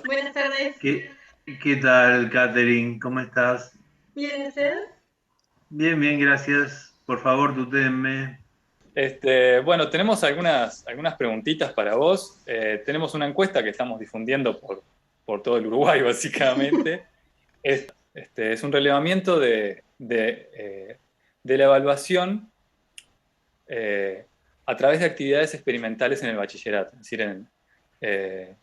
Buenas tardes. ¿Qué tal, Katherine? ¿Cómo estás? ¿Bien usted? Bien, bien, gracias. Por favor, tutéenme. Bueno, tenemos algunas preguntitas para vos. Tenemos una encuesta que estamos difundiendo por todo el Uruguay, básicamente. Es un relevamiento de la evaluación a través de actividades experimentales en el bachillerato, es decir, en eh,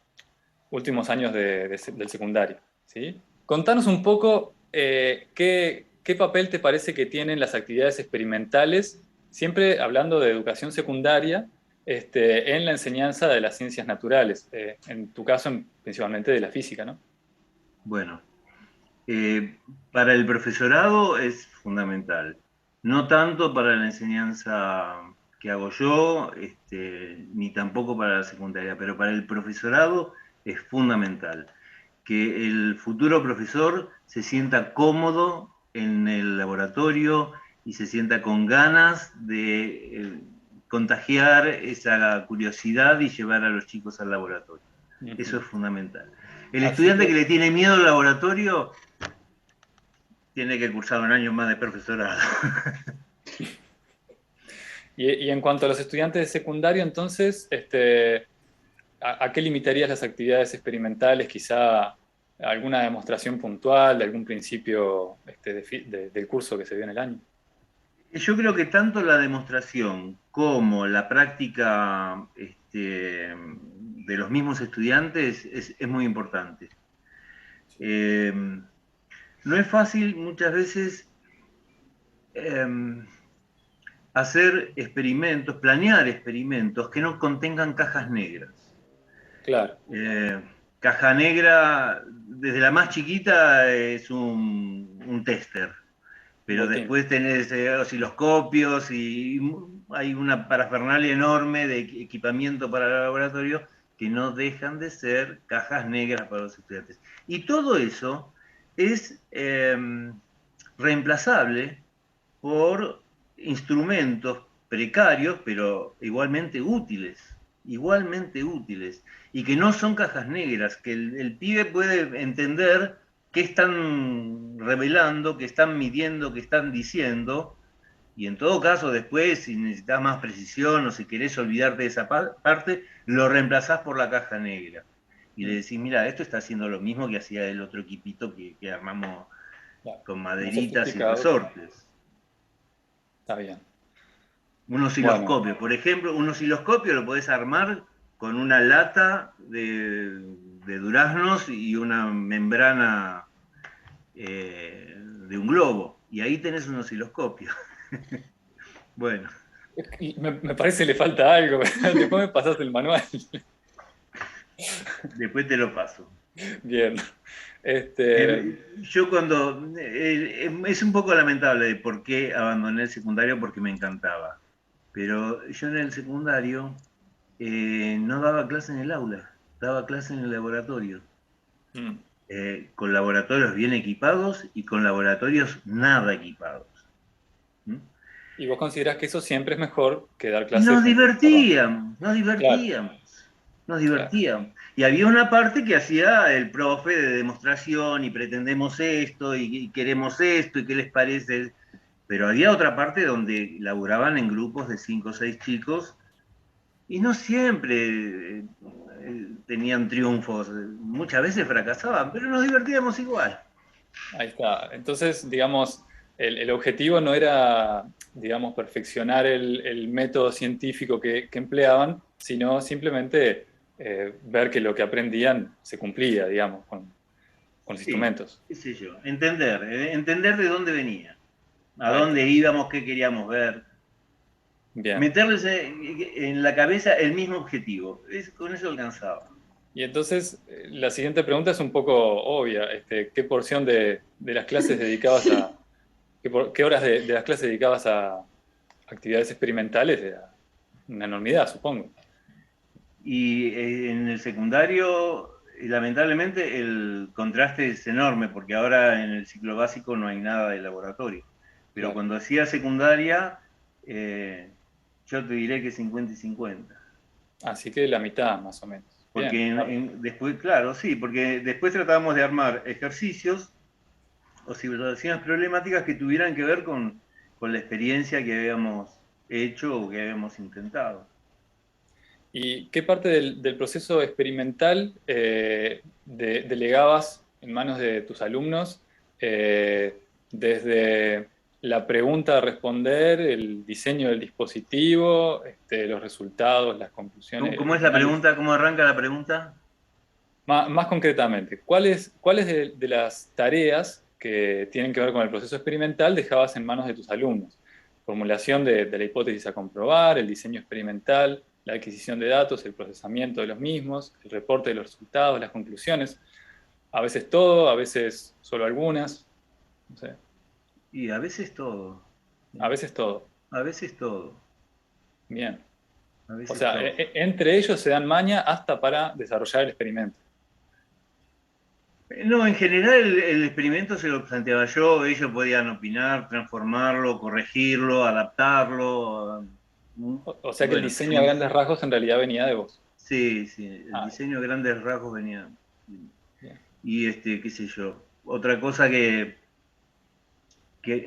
últimos años del secundario. ¿Sí? Contanos un poco qué papel te parece que tienen las actividades experimentales, siempre hablando de educación secundaria, en la enseñanza de las ciencias naturales, en tu caso principalmente de la física, ¿no? Bueno, para el profesorado es fundamental. No tanto para la enseñanza que hago yo, ni tampoco para la secundaria, pero para el profesorado es fundamental. Que el futuro profesor se sienta cómodo en el laboratorio y se sienta con ganas de contagiar esa curiosidad y llevar a los chicos al laboratorio. Eso Ujú. es fundamental. El Así estudiante que que, le tiene miedo al laboratorio tiene que cursar un año más de profesorado. y en cuanto a los estudiantes de secundario, entonces, ¿a qué limitarías las actividades experimentales? Quizá alguna demostración puntual de algún principio del curso que se dio en el año. Yo creo que tanto la demostración como la práctica de los mismos estudiantes es muy importante. Eh, no es fácil muchas veces eh, hacer experimentos, planear experimentos que no contengan cajas negras. Claro. Eh, Caja negra, desde la más chiquita, es un tester, Un pero botín. después tenés osciloscopios y hay una parafernalia enorme de equipamiento para el laboratorio que no dejan de ser cajas negras para los estudiantes. Y todo eso es reemplazable por instrumentos precarios, pero igualmente útiles, y que no son cajas negras, que el pibe puede entender qué están revelando, qué están midiendo, qué están diciendo, y en todo caso después, si necesitas más precisión o si querés olvidarte de esa parte, lo reemplazás por la caja negra. Y le Mm, decís, mira, esto está haciendo lo mismo que hacía el otro equipito que armamos claro. con Más maderitas y sofisticado, pero resortes. está bien. Un Bueno, osciloscopio, por ejemplo, un osciloscopio lo podés armar con una lata de duraznos y una membrana de un globo. Y ahí tenés un osciloscopio. Bueno, me parece que le falta algo. Después me pasaste el manual. después te lo paso. Bien. Este, Yo cuando... es un poco lamentable de por qué abandoné el secundario porque me encantaba. Pero yo en el secundario no daba clase en el aula, daba clase en el laboratorio. mm. Con laboratorios bien equipados y con laboratorios nada equipados. ¿Mm? Y vos considerás que eso siempre es mejor que dar Y clases en un salón. Claro, nos claro. divertíamos. Y había una parte que hacía el profe de demostración y pretendemos esto y queremos esto y qué les parece. Pero había otra parte donde laburaban en grupos de 5 o 6 chicos y no siempre tenían triunfos. Muchas veces fracasaban, pero nos divertíamos igual. Ahí está. Entonces, digamos, el objetivo no era, digamos, perfeccionar el método científico que empleaban, sino simplemente ver que lo que aprendían se cumplía, digamos, con los Sí, instrumentos. qué sé yo, entender de dónde venía, a Ahí está. dónde íbamos, qué queríamos ver, Bien. meterles en la cabeza el mismo objetivo, con eso alcanzaba. Y entonces, la siguiente pregunta es un poco obvia. ¿Qué porción de las clases dedicabas qué horas de las clases dedicabas a actividades experimentales? Era una enormidad, supongo. Y en el secundario, lamentablemente, el contraste es enorme, porque ahora en el ciclo básico no hay nada de laboratorio. Pero Claro. cuando hacía secundaria, yo te diré que 50 y 50. Así que la mitad, más o menos. Porque Bien. después, claro, sí, porque después tratábamos de armar ejercicios o situaciones problemáticas que tuvieran que ver con la experiencia que habíamos hecho o que habíamos intentado. ¿Y qué parte del proceso experimental delegabas en manos de tus alumnos, desde la pregunta a responder, el diseño del dispositivo, los resultados, las conclusiones, ¿Cómo el es la análisis? pregunta? ¿Cómo arranca la pregunta? Más concretamente, ¿cuáles de las tareas que tienen que ver con el proceso experimental dejabas en manos de tus alumnos? Formulación de la hipótesis a comprobar, el diseño experimental, la adquisición de datos, el procesamiento de los mismos, el reporte de los resultados, las conclusiones. A veces todo, a veces solo algunas, no sé, Y a veces todo. a veces todo. A veces todo. Bien. A O veces sea, todo. entre ellos se dan maña hasta para desarrollar el experimento. No, en general el experimento se lo planteaba yo, ellos podían opinar, transformarlo, corregirlo, adaptarlo. O sea que el Bueno, diseño a grandes rasgos en realidad venía de vos. sí, sí, el Ah, diseño a grandes rasgos venía. bien. Y qué sé yo. Otra cosa que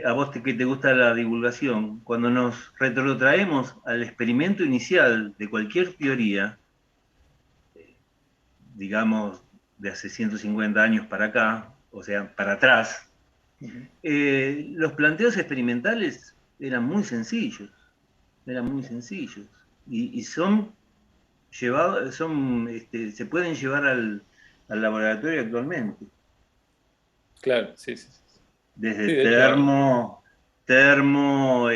a vos que te gusta la divulgación, cuando nos retrotraemos al experimento inicial de cualquier teoría, digamos, de hace 150 años para acá, o sea, para atrás, Ujú. los planteos experimentales eran muy sencillos, y son llevados, se pueden llevar al laboratorio actualmente, Claro, sí, sí, sí. desde Sí, de hecho, termo,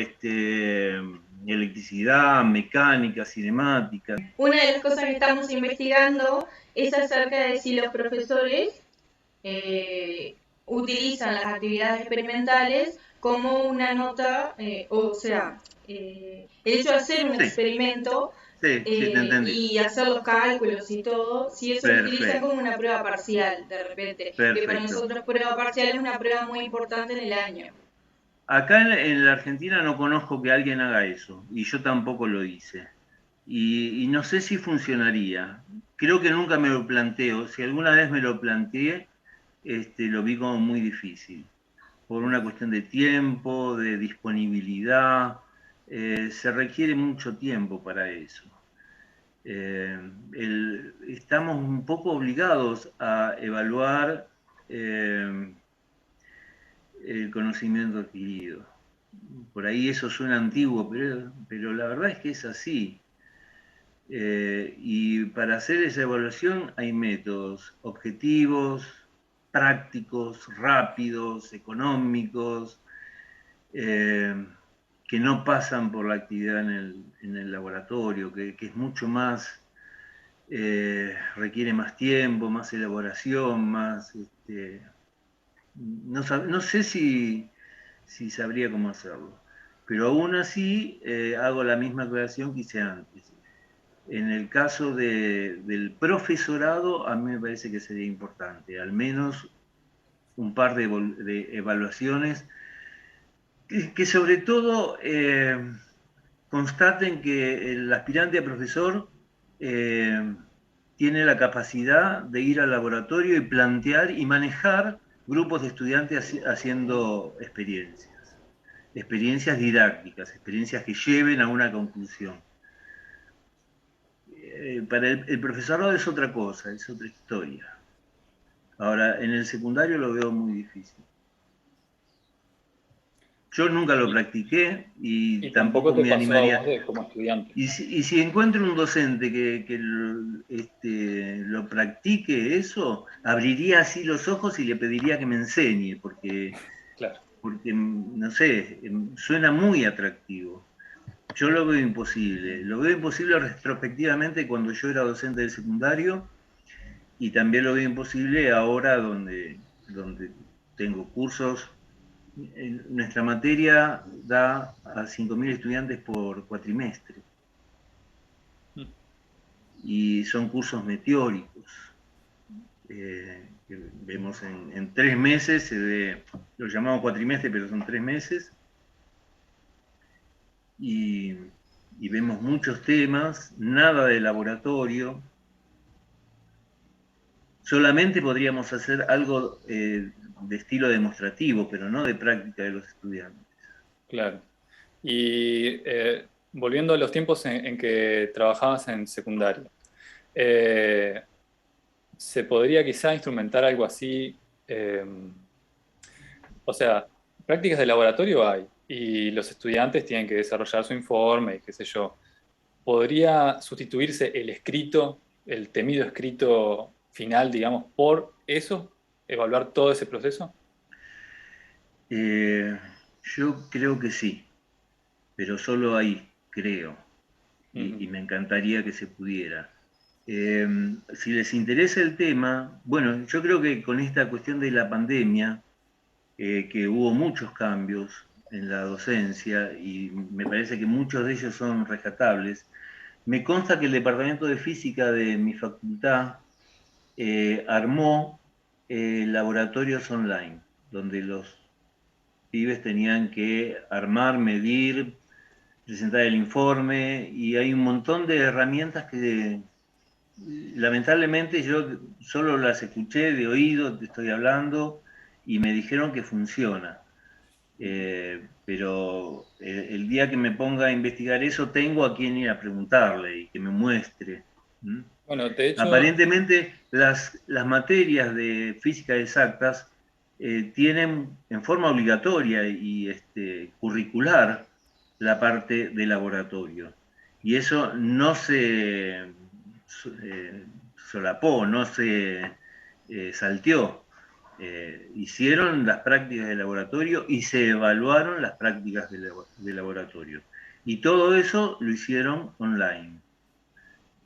electricidad, mecánica, cinemática. Una de las cosas que estamos investigando es acerca de si los profesores eh, utilizan las actividades experimentales como una nota, o sea, el hecho de hacer un Sí, experimento sí, sí, te entendí. y hacer los cálculos y todo, si eso lo utilizan Perfecto, como una prueba parcial, de repente, que para perfecto. nosotros prueba parcial es una prueba muy importante en el año. Acá en la Argentina no conozco que alguien haga eso, y yo tampoco lo hice. Y no sé si funcionaría. Creo que nunca me lo planteo. Si alguna vez me lo planteé, lo vi como muy difícil, por una cuestión de tiempo, de disponibilidad. Se requiere mucho tiempo para eso. Estamos un poco obligados a evaluar eh, el conocimiento adquirido. Por ahí eso suena antiguo, pero la verdad es que es así. Y para hacer esa evaluación hay métodos objetivos, prácticos, rápidos, económicos, eh, que no pasan por la actividad en el laboratorio, que es mucho más, requiere más tiempo, más elaboración, más... no sé si sabría cómo hacerlo, pero aún así hago la misma aclaración que hice antes. En el caso del profesorado, a mí me parece que sería importante, al menos un par de evaluaciones que sobre todo constaten que el aspirante a profesor eh, tiene la capacidad de ir al laboratorio y plantear y manejar grupos de estudiantes haciendo experiencias didácticas, experiencias que lleven a una conclusión. Para el profesorado es otra cosa, es otra historia. Ahora, en el secundario lo veo muy difícil. Yo nunca lo y, practiqué y y tampoco tampoco te me pasó a animaría. vos como estudiante. Y si encuentro un docente que lo practique eso, abriría así los ojos y le pediría que me enseñe, Claro. porque no sé, suena muy atractivo. Yo lo veo imposible retrospectivamente cuando yo era docente del secundario y también lo veo imposible ahora donde tengo cursos. Nuestra materia da a 5.000 estudiantes por cuatrimestre Mm. y son cursos meteóricos. Que vemos en 3 meses, lo llamamos cuatrimestre, pero son 3 meses, y, y vemos muchos temas, nada de laboratorio, solamente podríamos hacer algo de estilo demostrativo, pero no de práctica de los estudiantes. Claro. Y volviendo a los tiempos en que trabajabas en secundaria, ¿se podría quizá instrumentar algo así? O sea, prácticas de laboratorio hay y los estudiantes tienen que desarrollar su informe y qué sé yo. ¿Podría sustituirse el escrito, el temido escrito final, digamos, por eso? ¿Evaluar todo ese proceso? Eh, yo creo que sí, pero solo ahí, creo, y Ujú. me encantaría que se pudiera. Eh, si les interesa el tema, bueno, yo creo que con esta cuestión de la pandemia, que hubo muchos cambios en la docencia y me parece que muchos de ellos son rescatables, me consta que el departamento de física de mi facultad armó laboratorios online, donde los pibes tenían que armar, medir, presentar el informe y hay un montón de herramientas que lamentablemente yo solo las escuché de oído, te estoy hablando, y me dijeron que funciona. Pero el día que me ponga a investigar eso, tengo a quien ir a preguntarle y que me muestre. ¿Mm? Bueno, de hecho, Aparentemente, las materias de física exactas tienen en forma obligatoria y curricular la parte de laboratorio. Y eso no se solapó, no se salteó. Hicieron las prácticas de laboratorio y se evaluaron las prácticas de laboratorio. Y todo eso lo hicieron online.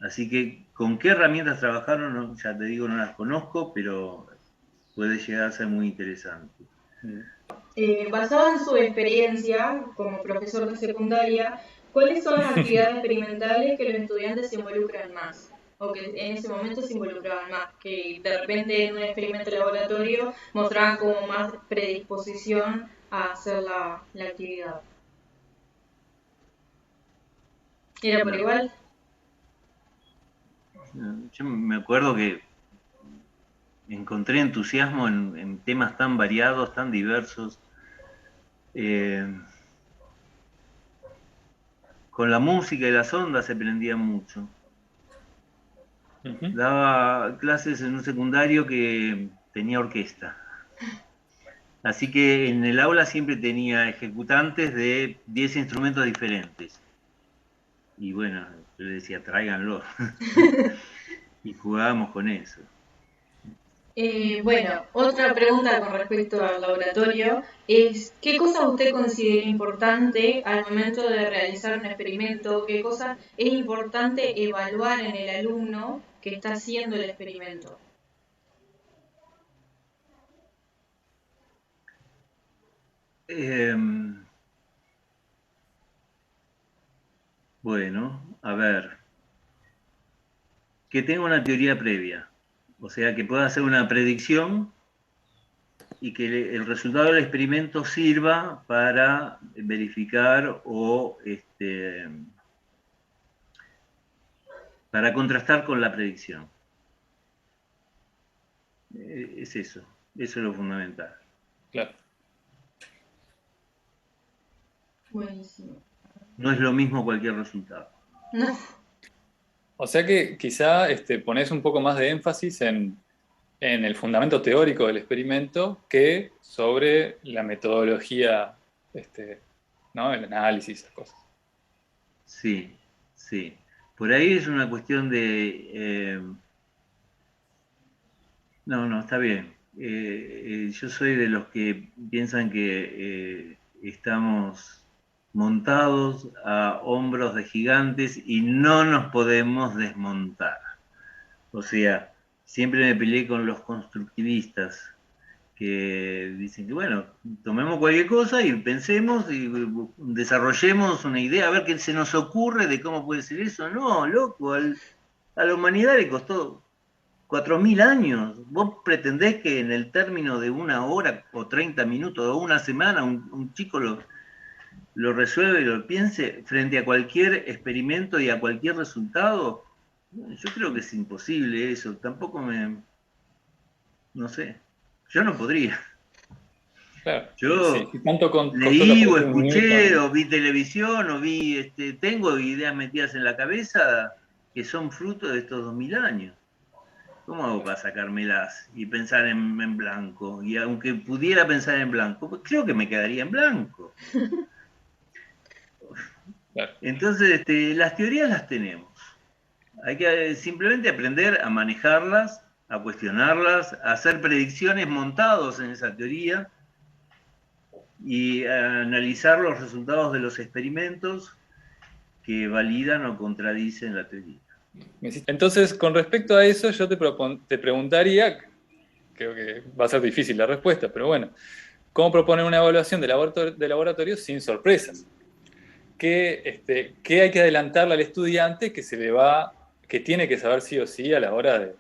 Así que, ¿con qué herramientas trabajaron? No, ya te digo, no las conozco, pero puede llegar a ser muy interesante. Basado en su experiencia como profesor de secundaria, ¿cuáles son las actividades experimentales que los estudiantes se involucran más? O que en ese momento se involucraban más, que de repente en un experimento laboratorio mostraban como más predisposición a hacer la actividad. ¿Era por No. igual? Yo me acuerdo que encontré entusiasmo en temas tan variados, tan diversos. Eh, con la música y las ondas se aprendía mucho. ujú. Daba clases en un secundario que tenía orquesta. Así que en el aula siempre tenía ejecutantes de 10 instrumentos diferentes. Y bueno, yo le decía, tráiganlo. Y jugábamos con eso. Bueno, otra pregunta con respecto al laboratorio es, ¿qué cosas usted considera importante al momento de realizar un experimento? ¿Qué cosas es importante evaluar en el alumno que está haciendo el experimento? Eh, bueno, a ver, que tenga una teoría previa, o sea, que pueda hacer una predicción y que el resultado del experimento sirva para verificar o para contrastar con la predicción. Es eso es lo fundamental. Claro. Buenísimo. No es lo mismo cualquier resultado. No. O sea que quizá pones un poco más de énfasis en el fundamento teórico del experimento que sobre la metodología, ¿no? El análisis, esas cosas. Sí, sí. Por ahí es una cuestión de... no, no, está bien. Yo soy de los que piensan que estamos montados a hombros de gigantes y no nos podemos desmontar. O sea, siempre me peleé con los constructivistas que dicen que, bueno, tomemos cualquier cosa y pensemos y desarrollemos una idea, a ver qué se nos ocurre de cómo puede ser eso. No, loco, a la humanidad le costó 4.000 años. ¿Vos pretendés que en el término de una hora o 30 minutos o una semana un chico lo resuelve y lo piense frente a cualquier experimento y a cualquier resultado? Yo creo que es imposible eso. Tampoco me... no sé. Yo no podría. Claro. Yo Sí, tanto leí o costó escuché Newton. o vi televisión o vi, tengo ideas metidas en la cabeza que son fruto de estos 2000 años. ¿Cómo hago para sacármelas y pensar en blanco? Y aunque pudiera pensar en blanco, pues creo que me quedaría en blanco. Claro. Entonces, las teorías las tenemos. Hay que simplemente aprender a manejarlas, a cuestionarlas, a hacer predicciones montados en esa teoría y a analizar los resultados de los experimentos que validan o contradicen la teoría. Entonces, con respecto a eso, yo te preguntaría, creo que va a ser difícil la respuesta, pero bueno, ¿cómo proponer una evaluación de laboratorio sin sorpresas? ¿Qué hay que adelantarle al estudiante que tiene que saber sí o sí a la hora de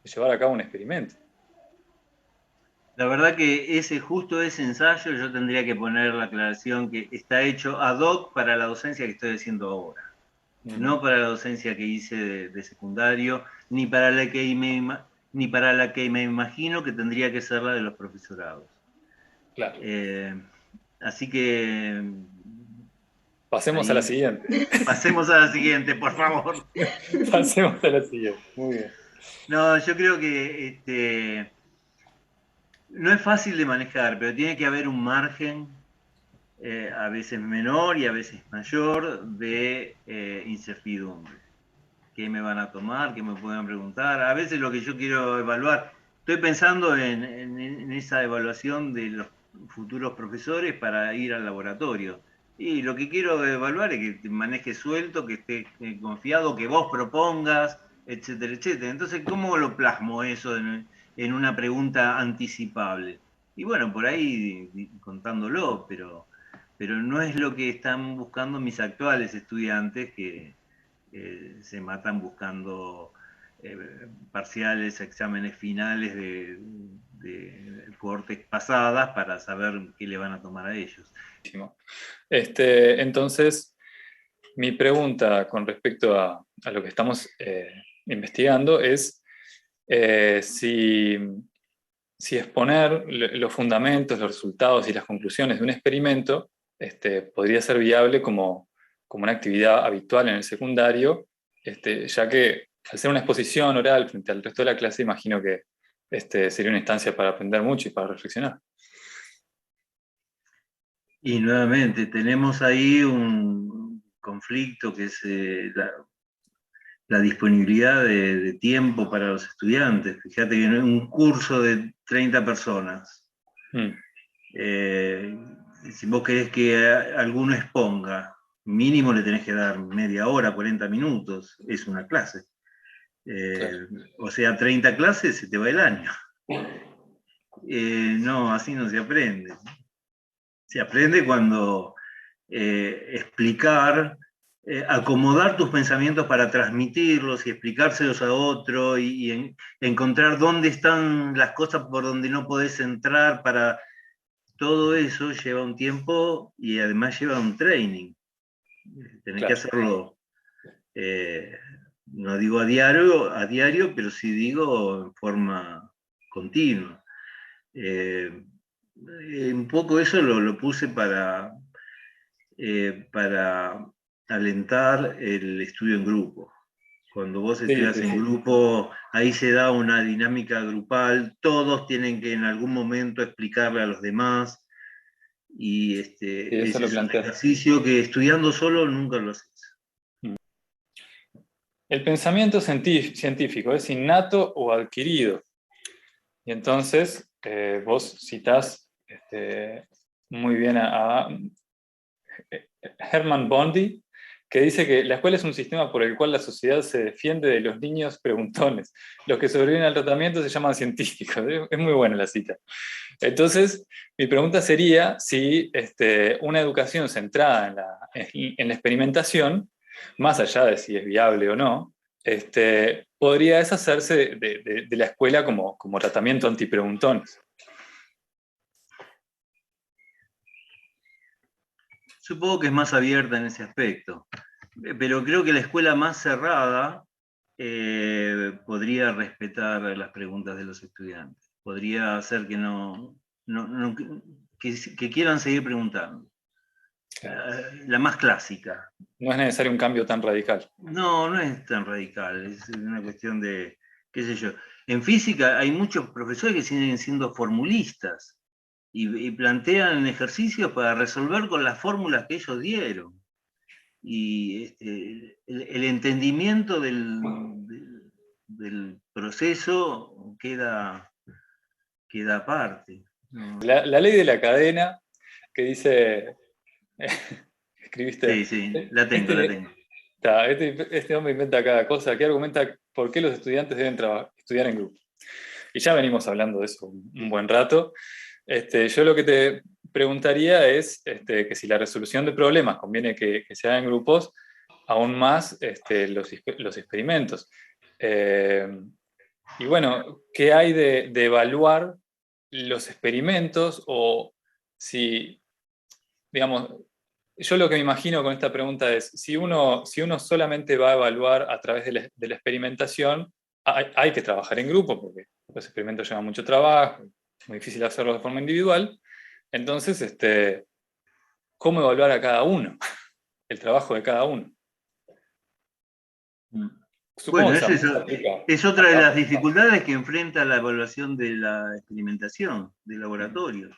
llevar a cabo un experimento? La verdad que justo ese ensayo yo tendría que poner la aclaración que está hecho ad hoc para la docencia que estoy haciendo ahora. No para la docencia que hice de secundario, ni para la que me imagino que tendría que ser la de los profesorados. Claro. Así que Pasemos a la ahí siguiente. pasemos a la siguiente, por favor. Pasemos a la siguiente. Muy bien. No, yo creo que no es fácil de manejar, pero tiene que haber un margen, a veces menor y a veces mayor, de incertidumbre. ¿Qué me van a tomar? ¿Qué me pueden preguntar? A veces lo que yo quiero evaluar, estoy pensando en esa evaluación de los futuros profesores para ir al laboratorio. Y lo que quiero evaluar es que te manejes suelto, que estés confiado, que vos propongas, etcétera, etcétera. Entonces, ¿cómo lo plasmo eso en una pregunta anticipable? Y bueno, por ahí contándolo, pero no es lo que están buscando mis actuales estudiantes que se matan buscando parciales, exámenes finales de cohortes pasadas para saber qué le van a tomar a ellos. Entonces, mi pregunta con respecto a lo que estamos investigando es si exponer los fundamentos, los resultados y las conclusiones de un experimento podría ser viable como una actividad habitual en el secundario, ya que al ser una exposición oral frente al resto de la clase, imagino que sería una instancia para aprender mucho y para reflexionar. Y nuevamente, tenemos ahí un conflicto que es la disponibilidad de tiempo para los estudiantes. Fíjate que en un curso de 30 personas, si vos querés que alguno exponga, mínimo le tenés que dar media hora, 40 minutos, es una clase. Claro. O sea, 30 clases se te va el año. No, así no se aprende. Se aprende cuando explicar, acomodar tus pensamientos para transmitirlos y explicárselos a otro y encontrar dónde están las cosas por donde no podés entrar. Para todo eso lleva un tiempo y además lleva un training. Tenés que hacerlo, no digo a diario, pero sí digo en forma continua. Un poco eso lo puse para alentar el estudio en grupo. Cuando vos estudias en grupo, ahí se da una dinámica grupal, todos tienen que en algún momento explicarle a los demás, y ese es un ejercicio que estudiando solo nunca lo haces. El pensamiento científico es innato o adquirido. Y entonces vos citás muy bien a Hermann Bondi, que dice que la escuela es un sistema por el cual la sociedad se defiende de los niños preguntones. Los que sobreviven al tratamiento se llaman científicos. Es muy buena la cita. Entonces, mi pregunta sería si una educación centrada en la experimentación, más allá de si es viable o no, podría deshacerse de la escuela como tratamiento antipreguntones. Supongo que es más abierta en ese aspecto, pero creo que la escuela más cerrada podría respetar las preguntas de los estudiantes. podría ser que que quieran seguir preguntando. La más clásica. No es necesario un cambio tan radical. No, no es tan radical, es una cuestión de, qué sé yo. En física hay muchos profesores que siguen siendo formulistas y plantean ejercicios para resolver con las fórmulas que ellos dieron. Y el entendimiento del proceso queda aparte. ¿No? La ley de la cadena que dice, escribiste, Sí, la tengo. este hombre inventa cada cosa, que argumenta por qué los estudiantes deben estudiar en grupo. Y ya venimos hablando de eso un buen rato. Yo lo que te preguntaría es que si la resolución de problemas conviene que se haga en grupos, aún más los experimentos. Y bueno, ¿qué hay de evaluar los experimentos? O si, digamos, yo lo que me imagino con esta pregunta es, si uno solamente va a evaluar a través de la experimentación, hay que trabajar en grupo, porque los experimentos llevan mucho trabajo, es muy difícil hacerlo de forma individual. Entonces, ¿cómo evaluar a cada uno? El trabajo de cada uno. Supongo Bueno, que es otra de las dificultades que enfrenta la evaluación de la experimentación, del laboratorio.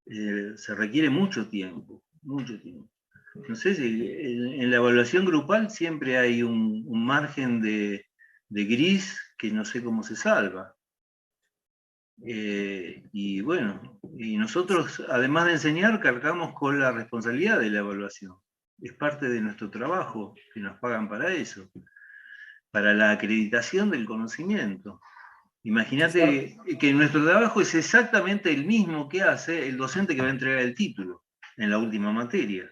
Se requiere mucho tiempo. No sé si en la evaluación grupal siempre hay un margen de gris que no sé cómo se salva. Y bueno, y nosotros, además de enseñar, cargamos con la responsabilidad de la evaluación. Es parte de nuestro trabajo, que nos pagan para eso, para la acreditación del conocimiento. Imagínate que nuestro trabajo es exactamente el mismo que hace el docente que va a entregar el título en la última materia.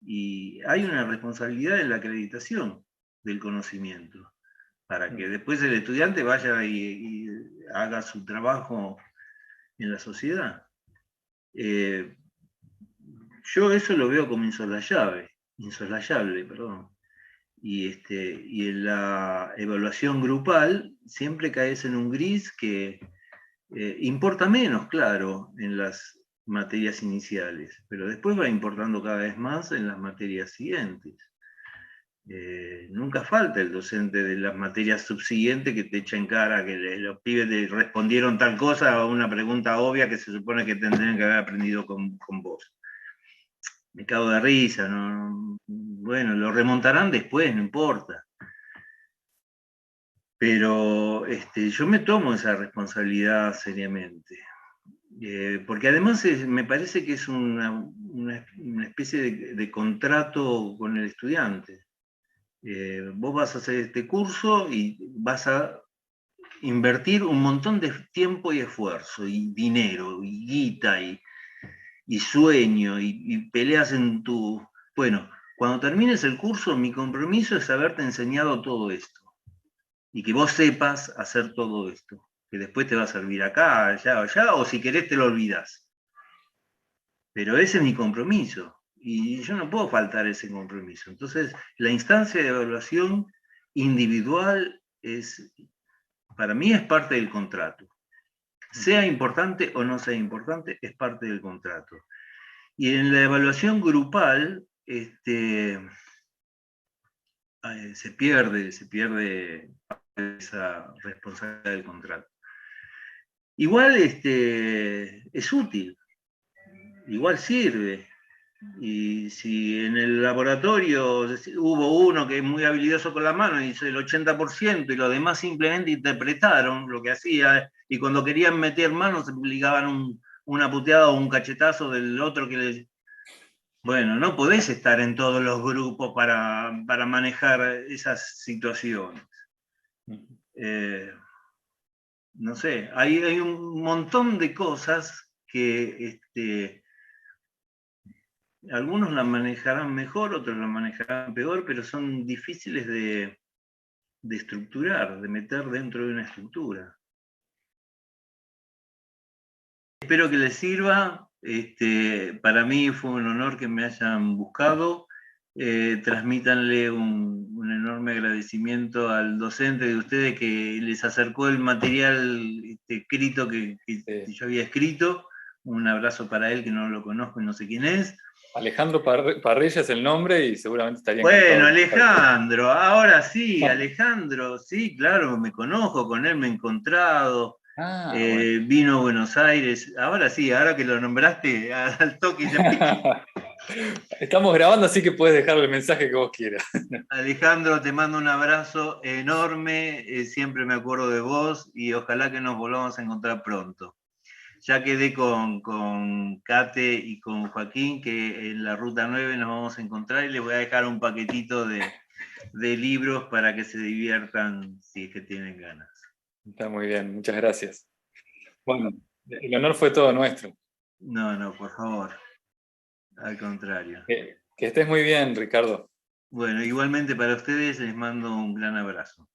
Y hay una responsabilidad en la acreditación del conocimiento, para que después el estudiante vaya y haga su trabajo en la sociedad. Yo eso lo veo como insolayable. Y en la evaluación grupal siempre caes en un gris que importa menos, claro, en las materias iniciales, pero después va importando cada vez más en las materias siguientes. Nunca falta el docente de las materias subsiguientes que te echa en cara que los pibes te respondieron tal cosa a una pregunta obvia que se supone que tendrían que haber aprendido con vos. Me cago de risa, ¿no? Bueno, lo remontarán después, no importa. Pero yo me tomo esa responsabilidad seriamente. Porque además me parece que es una especie de contrato con el estudiante. Vos vas a hacer este curso y vas a invertir un montón de tiempo y esfuerzo, y dinero, y guita, y sueño, y peleas en tu... Bueno, cuando termines el curso, mi compromiso es haberte enseñado todo esto, y que vos sepas hacer todo esto, que después te va a servir acá, allá, o si querés te lo olvidás. Pero ese es mi compromiso, y yo no puedo faltar ese compromiso. Entonces, la instancia de evaluación individual para mí es parte del contrato. Sea importante o no sea importante, es parte del contrato. Y en la evaluación grupal, se pierde esa responsabilidad del contrato. Igual es útil, igual sirve. Y si en el laboratorio hubo uno que es muy habilidoso con la mano y hizo el 80% y los demás simplemente interpretaron lo que hacía, y cuando querían meter manos se publicaban una puteada o un cachetazo del otro que les... Bueno, no podés estar en todos los grupos para manejar esas situaciones. No sé, hay un montón de cosas que algunos la manejarán mejor, otros la manejarán peor, pero son difíciles de estructurar, de meter dentro de una estructura. Espero que les sirva. Para mí fue un honor que me hayan buscado. transmítanle un enorme agradecimiento al docente de ustedes que les acercó el material escrito que yo había escrito. Un abrazo para él, que no lo conozco y no sé quién es. Alejandro Parrilla es el nombre y seguramente estaría Bueno, encantado. Alejandro, ahora sí, Alejandro, sí, claro, me conozco, con él me he encontrado. Bueno. Vino a Buenos Aires, ahora sí, ahora que lo nombraste al toque. Estamos grabando, así que puedes dejar el mensaje que vos quieras. Alejandro, te mando un abrazo enorme, siempre me acuerdo de vos y ojalá que nos volvamos a encontrar pronto. Ya quedé con Kate y con Joaquín que en la Ruta 9 nos vamos a encontrar y les voy a dejar un paquetito de libros para que se diviertan si es que tienen ganas. Está muy bien, muchas gracias. Bueno, el honor fue todo nuestro. No, por favor. Al contrario. Que estés muy bien, Ricardo. Bueno, igualmente para ustedes les mando un gran abrazo.